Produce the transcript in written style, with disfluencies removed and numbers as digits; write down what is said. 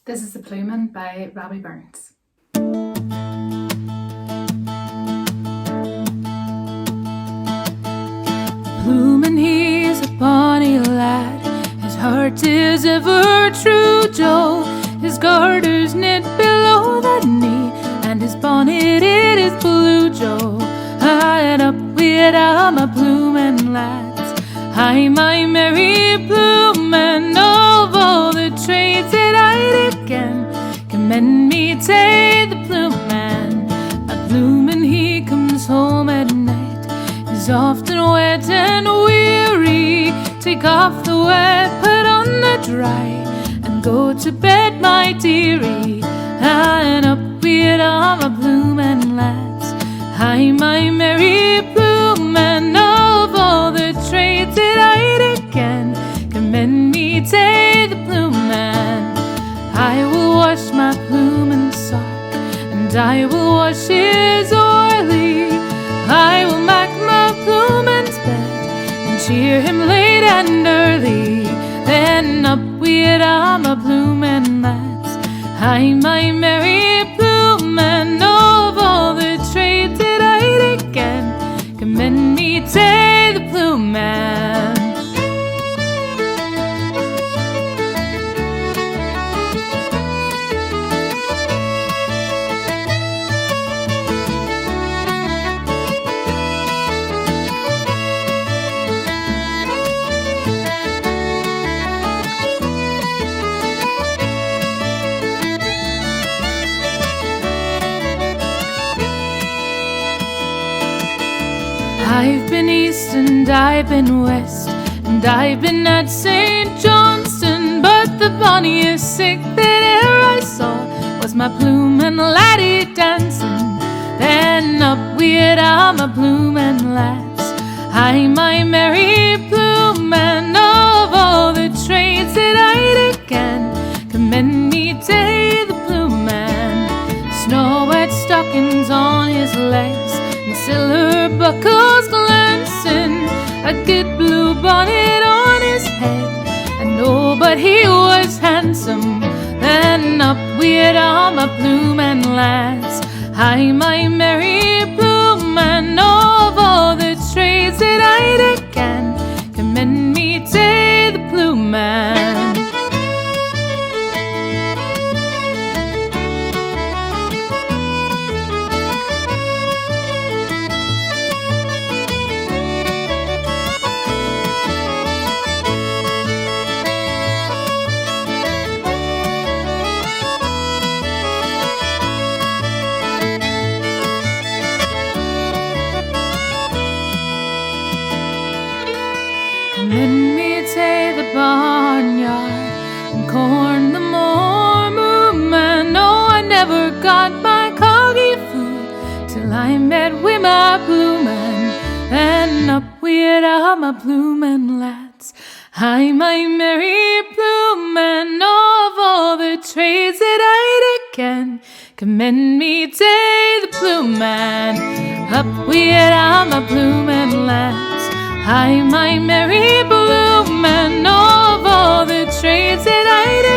This is The Ploughman by Robbie Burns. Ploughman, he's a bonny lad, his heart is ever true, Joe. His garter's knit below the knee, and his bonnet it is blue, Joe. High and up with my Ploughman lads, hi my merry Ploughman, of all the trades that I can commend me to the Ploughman. My Ploughman, he comes home at night, he's often wet and weary. Take off the wet, put on the dry, and go to bed, my dearie. High and up with my Ploughman lads, hi my merry Ploughman, of all the trades that I can commend me to the Ploughman. I will wash my Ploughman's sock, and I will wash his oily. I will make my Ploughman's bed, and cheer him late and early. Then up with my Ploughman lads, hi my merry Ploughman, of all the trades that I can commend me to the Ploughman. I've been east and I've been west, and I've been at St. Johnston, but the bonniest sight that e'er I saw was my Ploughman laddie dancing. Then up with my Ploughman lads, hi my merry Ploughman, of all the trades that I can commend me to the Ploughman. Snow-white stockings on his legs, and silver buckles glancing, a good blue bonnet on his head, and oh, but he was handsome. Then up with my Ploughman lads, hi my merry Ploughman, of all the trades that I can commend me to the Ploughman. Commend me to the barnyard, and corn the more movement. No, I never got my coggy food till I met with my Ploughman. And up with my Ploughman lads, hi my merry Ploughman, of all the trades that I can commend me to the Ploughman. Up with my Ploughman lads, hi my merry Ploughman, of all the trades that I